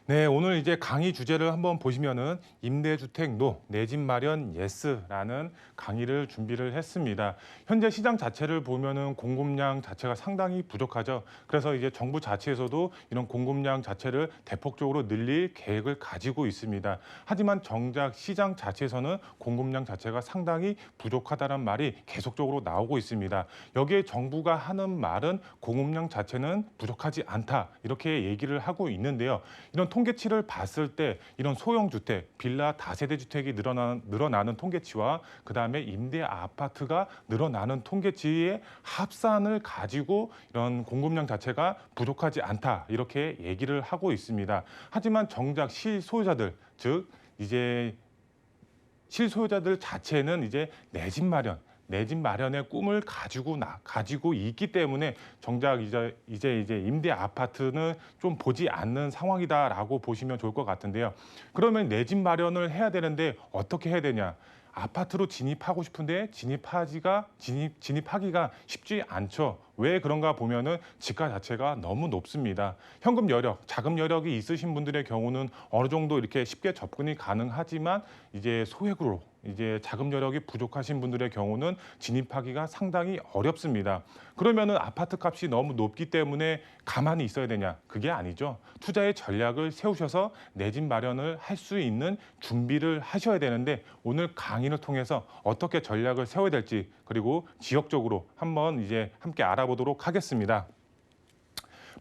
네, 오늘 이제 강의 주제를 한번 보시면은 임대주택 노, 내 집 마련 예스라는 강의를 준비를 했습니다. 현재 시장 자체를 보면은 공급량 자체가 상당히 부족하죠. 그래서 이제 정부 자체에서도 이런 공급량 자체를 대폭적으로 늘릴 계획을 가지고 있습니다. 하지만 정작 시장 자체에서는 공급량 자체가 상당히 부족하다는 말이 계속적으로 나오고 있습니다. 여기에 정부가 하는 말은 공급량 자체는 부족하지 않다 이렇게 얘기를 하고 있는데요. 이런 통계치를 봤을 때 이런 소형 주택, 빌라 다세대 주택이 늘어나는 통계치와 그다음에 임대 아파트가 늘어나는 통계치의 합산을 가지고 이런 공급량 자체가 부족하지 않다 이렇게 얘기를 하고 있습니다. 하지만 정작 실소유자들, 즉 이제 실소유자들 자체는 이제 내 집 마련의 꿈을 가지고 있기 때문에 정작 이제 임대 아파트는 좀 보지 않는 상황이다라고 보시면 좋을 것 같은데요. 그러면 내 집 마련을 해야 되는데 어떻게 해야 되냐? 아파트로 진입하고 싶은데 진입하기가 쉽지 않죠. 왜 그런가 보면은 집가 자체가 너무 높습니다. 현금 여력, 자금 여력이 있으신 분들의 경우는 어느 정도 이렇게 쉽게 접근이 가능하지만 이제 소액으로 이제 자금 여력이 부족하신 분들의 경우는 진입하기가 상당히 어렵습니다. 그러면은 아파트 값이 너무 높기 때문에 가만히 있어야 되냐? 그게 아니죠. 투자의 전략을 세우셔서 내 집 마련을 할 수 있는 준비를 하셔야 되는데 오늘 강의를 통해서 어떻게 전략을 세워야 될지 그리고 지역적으로 한번 이제 함께 알아보도록 하겠습니다.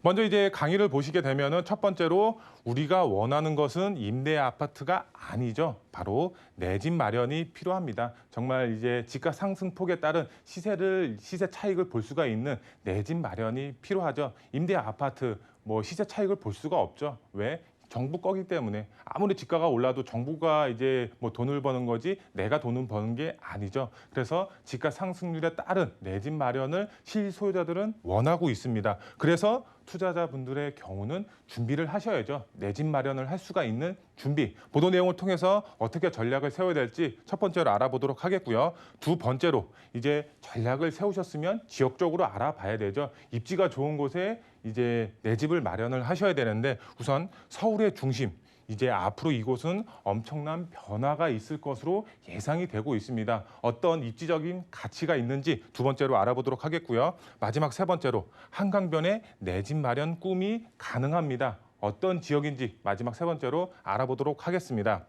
먼저 이제 강의를 보시게 되면은 첫 번째로 우리가 원하는 것은 임대 아파트가 아니죠. 바로 내 집 마련이 필요합니다. 정말 이제 집가 상승폭에 따른 시세 차익을 볼 수가 있는 내 집 마련이 필요하죠. 임대 아파트 뭐 시세 차익을 볼 수가 없죠. 왜? 정부 거기 때문에 아무리 집가가 올라도 정부가 이제 뭐 돈을 버는 거지 내가 돈을 버는 게 아니죠. 그래서 집가 상승률에 따른 내 집 마련을 실소유자들은 원하고 있습니다. 그래서 투자자분들의 경우는 준비를 하셔야죠. 내 집 마련을 할 수가 있는 준비. 보도 내용을 통해서 어떻게 전략을 세워야 될지 첫 번째로 알아보도록 하겠고요. 두 번째로 이제 전략을 세우셨으면 지역적으로 알아봐야 되죠. 입지가 좋은 곳에 이제 내 집을 마련을 하셔야 되는데 우선 서울의 중심, 이제 앞으로 이곳은 엄청난 변화가 있을 것으로 예상이 되고 있습니다. 어떤 입지적인 가치가 있는지 두 번째로 알아보도록 하겠고요. 마지막 세 번째로 한강변에 내 집 마련 꿈이 가능합니다. 어떤 지역인지 마지막 세 번째로 알아보도록 하겠습니다.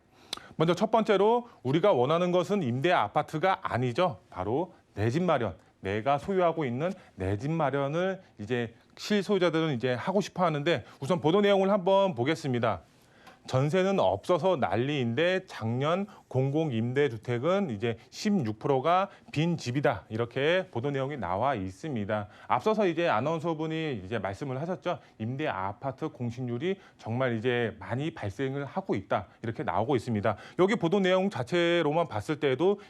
먼저 첫 번째로 우리가 원하는 것은 임대 아파트가 아니죠. 바로 내 집 마련. 내가 소유하고 있는 내 집 마련을 이제 실소유자들은 이제 하고 싶어 하는데 우선 보도 내용을 한번 보겠습니다. 전세는 없어서 난리인데 작년 공공임대주택은 이제 16%가 빈 집이다. 이렇게 보도 내용이 나와 있습니다. 앞서서 이제 아나운서분이 이제 말씀을 하셨죠. 임대 아파트 공실률이 정말 이제 많이 발생을 하고 있다. 이렇게 나오고 있습니다. 여기 보도 내용 자체로만 봤을 때도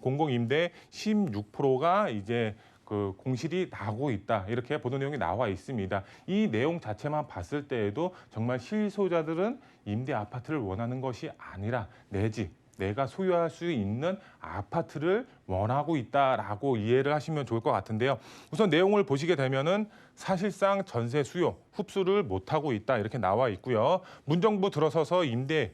공공임대 16%가 이제 그 공실이 나고 있다. 이렇게 보도 내용이 나와 있습니다. 이 내용 자체만 봤을 때에도 정말 실소유자들은 임대 아파트를 원하는 것이 아니라 내 집, 내가 소유할 수 있는 아파트를 원하고 있다라고 이해를 하시면 좋을 것 같은데요. 우선 내용을 보시게 되면은 사실상 전세 수요, 흡수를 못하고 있다. 이렇게 나와 있고요. 문정부 들어서서 임대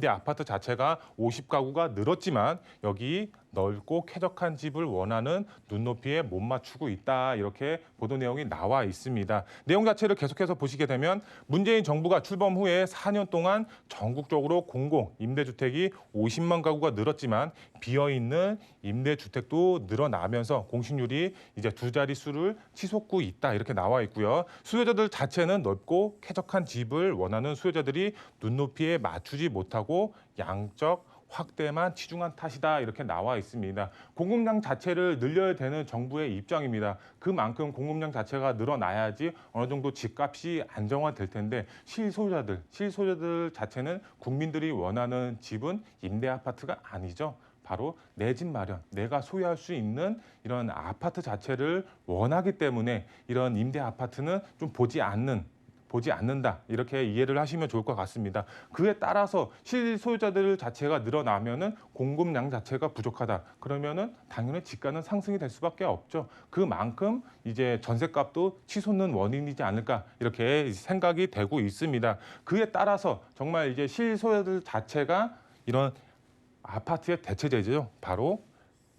아파트 자체가 50가구가 늘었지만 여기 넓고 쾌적한 집을 원하는 눈높이에 못 맞추고 있다. 이렇게 보도 내용이 나와 있습니다. 내용 자체를 계속해서 보시게 되면 문재인 정부가 출범 후에 4년 동안 전국적으로 공공 임대주택이 50만 가구가 늘었지만 비어있는 임대주택도 늘어나면서 공실률이 이제 두 자릿수를 치솟고 있다. 이렇게 나와 있고요. 수요자들 자체는 넓고 쾌적한 집을 원하는 수요자들이 눈높이에 맞추지 못하고 양적 확대만 치중한 탓이다 이렇게 나와 있습니다. 공급량 자체를 늘려야 되는 정부의 입장입니다. 그만큼 공급량 자체가 늘어나야지 어느 정도 집값이 안정화될 텐데 실소유자들 자체는 국민들이 원하는 집은 임대 아파트가 아니죠. 바로 내 집 마련, 내가 소유할 수 있는 이런 아파트 자체를 원하기 때문에 이런 임대 아파트는 좀 보지 않는 보지 않는다. 이렇게 이해를 하시면 좋을 것 같습니다. 그에 따라서 실소유자들 자체가 늘어나면은 공급량 자체가 부족하다. 그러면은 당연히 집가는 상승이 될 수밖에 없죠. 그만큼 이제 전셋값도 치솟는 원인이지 않을까 이렇게 생각이 되고 있습니다. 그에 따라서 정말 이제 실소유자들 자체가 이런 아파트의 대체제죠. 바로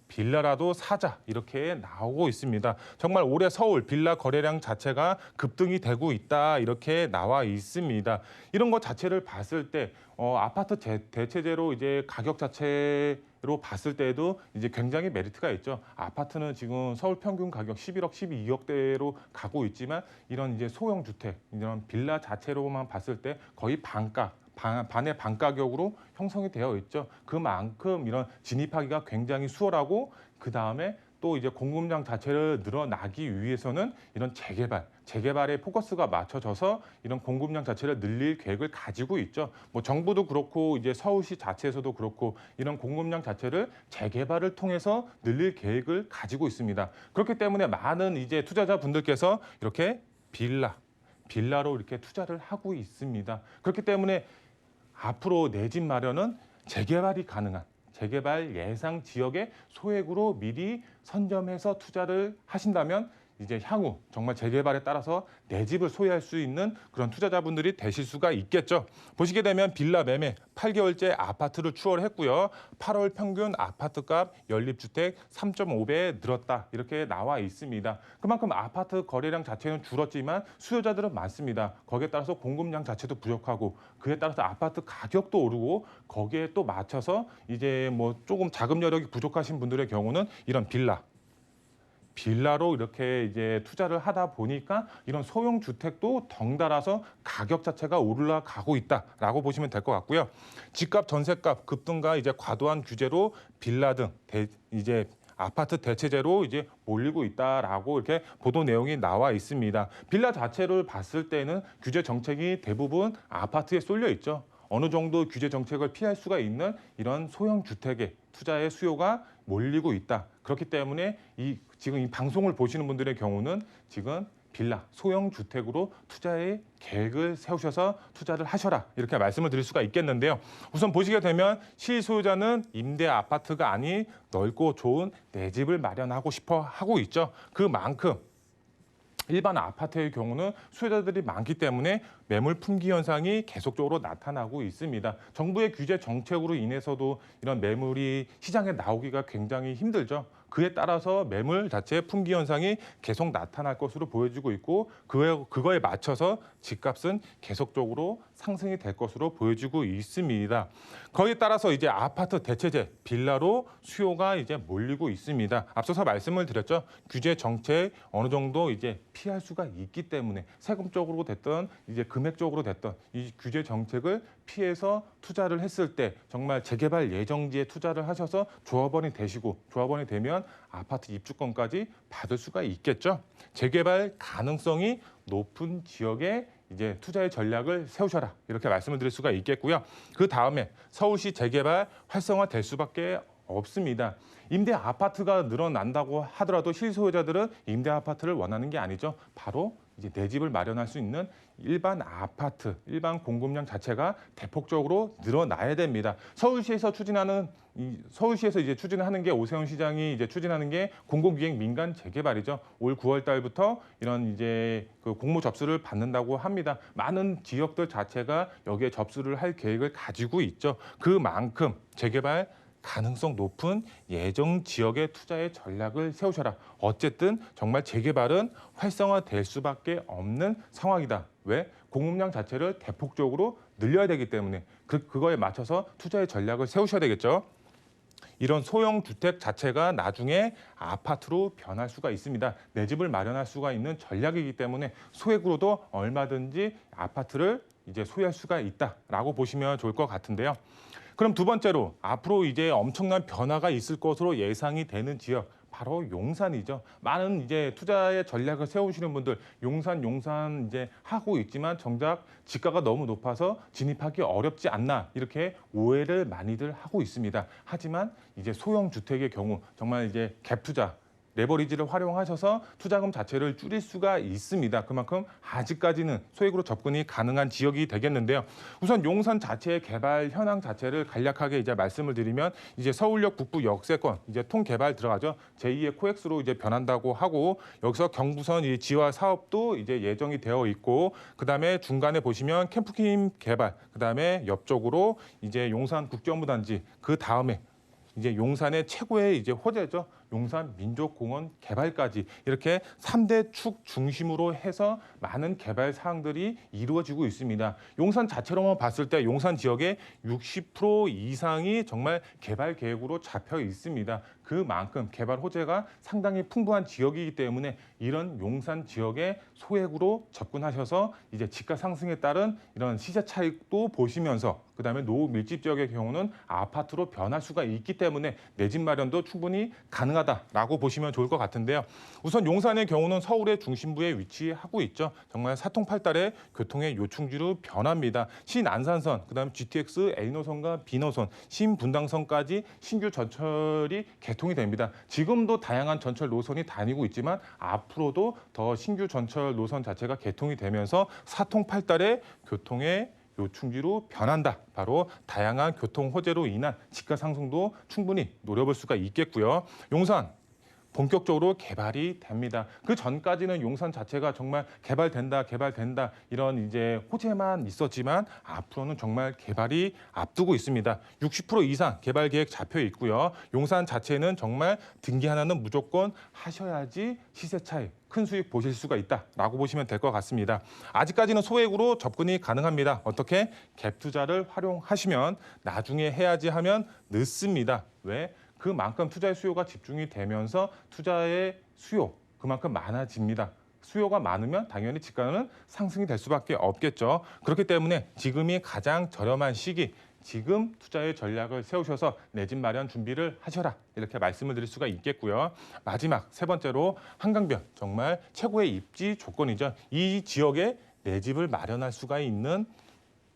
빌라라도 사자 이렇게 나오고 있습니다. 정말 올해 서울 빌라 거래량 자체가 급등이 되고 있다 이렇게 나와 있습니다. 이런 것 자체를 봤을 때 아파트 대체제로 이제 가격 자체로 봤을 때도 이제 굉장히 메리트가 있죠. 아파트는 지금 서울 평균 가격 11억, 12억대로 가고 있지만 이런 이제 소형 주택, 이런 빌라 자체로만 봤을 때 거의 반의 반 가격으로 형성이 되어 있죠. 그만큼 이런 진입하기가 굉장히 수월하고 그다음에 또 이제 공급량 자체를 늘어나기 위해서는 이런 재개발에 포커스가 맞춰져서 이런 공급량 자체를 늘릴 계획을 가지고 있죠. 뭐 정부도 그렇고 이제 서울시 자체에서도 그렇고 이런 공급량 자체를 재개발을 통해서 늘릴 계획을 가지고 있습니다. 그렇기 때문에 많은 이제 투자자분들께서 이렇게 빌라로 이렇게 투자를 하고 있습니다. 그렇기 때문에 앞으로 내 집 마련은 재개발이 가능한 재개발 예상 지역의 소액으로 미리 선점해서 투자를 하신다면 이제 향후 정말 재개발에 따라서 내 집을 소유할 수 있는 그런 투자자분들이 되실 수가 있겠죠. 보시게 되면 빌라 매매 8개월째 아파트를 추월했고요. 8월 평균 아파트값 연립주택 3.5배 늘었다 이렇게 나와 있습니다. 그만큼 아파트 거래량 자체는 줄었지만 수요자들은 많습니다. 거기에 따라서 공급량 자체도 부족하고 그에 따라서 아파트 가격도 오르고 거기에 또 맞춰서 이제 뭐 조금 자금 여력이 부족하신 분들의 경우는 이런 빌라로 이렇게 이제 투자를 하다 보니까 이런 소형 주택도 덩달아서 가격 자체가 올라가고 있다라고 보시면 될 것 같고요. 집값, 전셋값 급등과 이제 과도한 규제로 빌라 등 이제 아파트 대체제로 이제 몰리고 있다라고 이렇게 보도 내용이 나와 있습니다. 빌라 자체를 봤을 때는 규제 정책이 대부분 아파트에 쏠려 있죠. 어느 정도 규제 정책을 피할 수가 있는 이런 소형 주택의 투자의 수요가 몰리고 있다. 그렇기 때문에 지금 이 방송을 보시는 분들의 경우는 지금 빌라, 소형 주택으로 투자의 계획을 세우셔서 투자를 하셔라 이렇게 말씀을 드릴 수가 있겠는데요. 우선 보시게 되면 실소유자는 임대 아파트가 아닌 넓고 좋은 내 집을 마련하고 싶어 하고 있죠. 그만큼 일반 아파트의 경우는 수요자들이 많기 때문에 매물 품귀 현상이 계속적으로 나타나고 있습니다. 정부의 규제 정책으로 인해서도 이런 매물이 시장에 나오기가 굉장히 힘들죠. 그에 따라서 매물 자체의 품귀 현상이 계속 나타날 것으로 보여지고 있고 그거에 맞춰서 집값은 계속적으로 상승이 될 것으로 보여지고 있습니다. 거기에 따라서 이제 아파트 대체제 빌라로 수요가 이제 몰리고 있습니다. 앞서서 말씀을 드렸죠. 규제 정책 어느 정도 이제 피할 수가 있기 때문에 세금적으로 됐던 이제 금액적으로 됐던 이 규제 정책을 피해서 투자를 했을 때 정말 재개발 예정지에 투자를 하셔서 조합원이 되면 아파트 입주권까지 받을 수가 있겠죠. 재개발 가능성이 높은 지역에 이제 투자의 전략을 세우셔라 이렇게 말씀을 드릴 수가 있겠고요. 그 다음에 서울시 재개발 활성화될 수밖에 없습니다. 임대 아파트가 늘어난다고 하더라도 실소유자들은 임대 아파트를 원하는 게 아니죠. 바로 이제 내 집을 마련할 수 있는 일반 아파트, 일반 공급량 자체가 대폭적으로 늘어나야 됩니다. 서울시에서 이제 추진하는 게 오세훈 시장이 이제 추진하는 게 공공기획 민간 재개발이죠. 올 9월 달부터 이런 이제 그 공모 접수를 받는다고 합니다. 많은 지역들 자체가 여기에 접수를 할 계획을 가지고 있죠. 그만큼 재개발 가능성 높은 예정 지역의 투자의 전략을 세우셔라. 어쨌든 정말 재개발은 활성화될 수밖에 없는 상황이다. 왜? 공급량 자체를 대폭적으로 늘려야 되기 때문에 그거에 맞춰서 투자의 전략을 세우셔야 되겠죠. 이런 소형 주택 자체가 나중에 아파트로 변할 수가 있습니다. 내 집을 마련할 수가 있는 전략이기 때문에 소액으로도 얼마든지 아파트를 이제 소유할 수가 있다라고 보시면 좋을 것 같은데요. 그럼 두 번째로 앞으로 이제 엄청난 변화가 있을 것으로 예상이 되는 지역 바로 용산이죠. 많은 이제 투자의 전략을 세우시는 분들 용산 이제 하고 있지만 정작 지가가 너무 높아서 진입하기 어렵지 않나 이렇게 오해를 많이들 하고 있습니다. 하지만 이제 소형 주택의 경우 정말 이제 갭 투자 레버리지를 활용하셔서 투자금 자체를 줄일 수가 있습니다. 그만큼 아직까지는 소액으로 접근이 가능한 지역이 되겠는데요. 우선 용산 자체의 개발 현황 자체를 간략하게 이제 말씀을 드리면 이제 서울역 북부 역세권 이제 통개발 들어가죠. 제2의 코엑스로 이제 변한다고 하고 여기서 경부선 이 지화 사업도 이제 예정이 되어 있고 그다음에 중간에 보시면 캠프킴 개발 그다음에 옆쪽으로 이제 용산 국제업무단지 그 다음에 이제 용산의 최고의 이제 호재죠. 용산 민족공원 개발까지 이렇게 3대 축 중심으로 해서 많은 개발 사항들이 이루어지고 있습니다. 용산 자체로만 봤을 때 용산 지역의 60% 이상이 정말 개발 계획으로 잡혀 있습니다. 그만큼 개발 호재가 상당히 풍부한 지역이기 때문에 이런 용산 지역에 소액으로 접근하셔서 이제 집가 상승에 따른 이런 시세 차익도 보시면서 그다음에 노후 밀집 지역의 경우는 아파트로 변할 수가 있기 때문에 내 집 마련도 충분히 가능하다라고 보시면 좋을 것 같은데요. 우선 용산의 경우는 서울의 중심부에 위치하고 있죠. 정말 사통팔달의 교통의 요충지로 변합니다. 신안산선, 그다음에 GTX A노선과 B노선, 신분당선까지 신규 전철이 개통이 됩니다. 지금도 다양한 전철 노선이 다니고 있지만 앞으로도 더 신규 전철 노선 자체가 개통이 되면서 사통팔달의 교통의 요충지로 변한다. 바로 다양한 교통 호재로 인한 집가 상승도 충분히 노려볼 수가 있겠고요. 용산 본격적으로 개발이 됩니다. 그 전까지는 용산 자체가 정말 개발된다 이런 이제 호재만 있었지만 앞으로는 정말 개발이 앞두고 있습니다. 60% 이상 개발 계획 잡혀 있고요. 용산 자체는 정말 등기 하나는 무조건 하셔야지 시세 차익 큰 수익 보실 수가 있다라고 보시면 될 것 같습니다. 아직까지는 소액으로 접근이 가능합니다. 어떻게? 갭 투자를 활용하시면 나중에 해야지 하면 늦습니다. 왜? 그만큼 투자의 수요가 집중이 되면서 투자의 수요 그만큼 많아집니다. 수요가 많으면 당연히 집가는 상승이 될 수밖에 없겠죠. 그렇기 때문에 지금이 가장 저렴한 시기, 지금 투자의 전략을 세우셔서 내 집 마련 준비를 하셔라. 이렇게 말씀을 드릴 수가 있겠고요. 마지막 세 번째로 한강변 정말 최고의 입지 조건이죠. 이 지역에 내 집을 마련할 수가 있는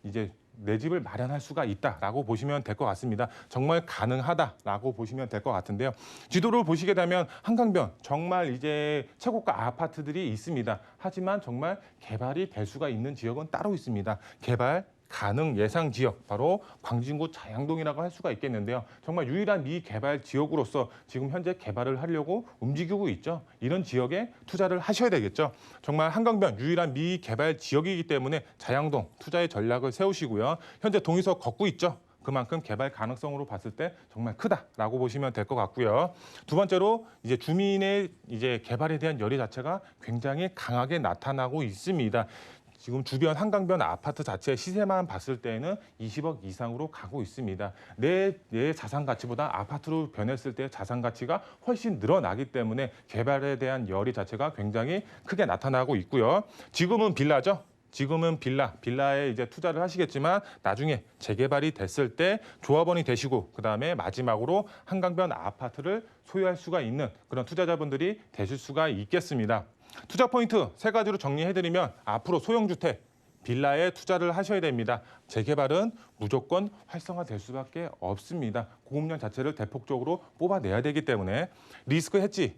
이제 내 집을 마련할 수가 있다라고 보시면 될 것 같습니다. 정말 가능하다라고 보시면 될 것 같은데요. 지도를 보시게 되면 한강변 정말 이제 최고가 아파트들이 있습니다. 하지만 정말 개발이 될 수가 있는 지역은 따로 있습니다. 개발 가능 예상 지역 바로 광진구 자양동이라고 할 수가 있겠는데요. 정말 유일한 미개발 지역으로서 지금 현재 개발을 하려고 움직이고 있죠. 이런 지역에 투자를 하셔야 되겠죠. 정말 한강변 유일한 미개발 지역이기 때문에 자양동 투자의 전략을 세우시고요. 현재 동의서 걷고 있죠. 그만큼 개발 가능성으로 봤을 때 정말 크다라고 보시면 될 것 같고요. 두 번째로 이제 주민의 이제 개발에 대한 열의 자체가 굉장히 강하게 나타나고 있습니다. 지금 주변 한강변 아파트 자체 시세만 봤을 때는 20억 이상으로 가고 있습니다. 내 자산 가치보다 아파트로 변했을 때 자산 가치가 훨씬 늘어나기 때문에 개발에 대한 열의 자체가 굉장히 크게 나타나고 있고요. 지금은 빌라죠. 지금은 빌라에 이제 투자를 하시겠지만 나중에 재개발이 됐을 때 조합원이 되시고 그다음에 마지막으로 한강변 아파트를 소유할 수가 있는 그런 투자자분들이 되실 수가 있겠습니다. 투자 포인트 세 가지로 정리해드리면 앞으로 소형주택, 빌라에 투자를 하셔야 됩니다. 재개발은 무조건 활성화될 수밖에 없습니다. 공급량 자체를 대폭적으로 뽑아내야 되기 때문에 리스크 해지,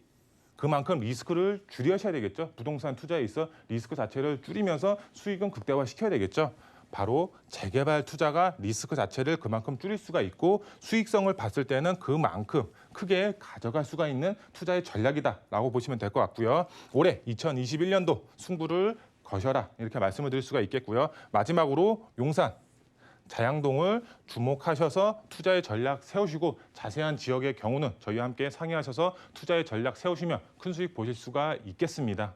그만큼 리스크를 줄이셔야 되겠죠. 부동산 투자에 있어 리스크 자체를 줄이면서 수익은 극대화시켜야 되겠죠. 바로 재개발 투자가 리스크 자체를 그만큼 줄일 수가 있고 수익성을 봤을 때는 그만큼 크게 가져갈 수가 있는 투자의 전략이다라고 보시면 될 것 같고요. 올해 2021년도 승부를 거셔라 이렇게 말씀을 드릴 수가 있겠고요. 마지막으로 용산 자양동을 주목하셔서 투자의 전략 세우시고 자세한 지역의 경우는 저희와 함께 상의하셔서 투자의 전략 세우시면 큰 수익 보실 수가 있겠습니다.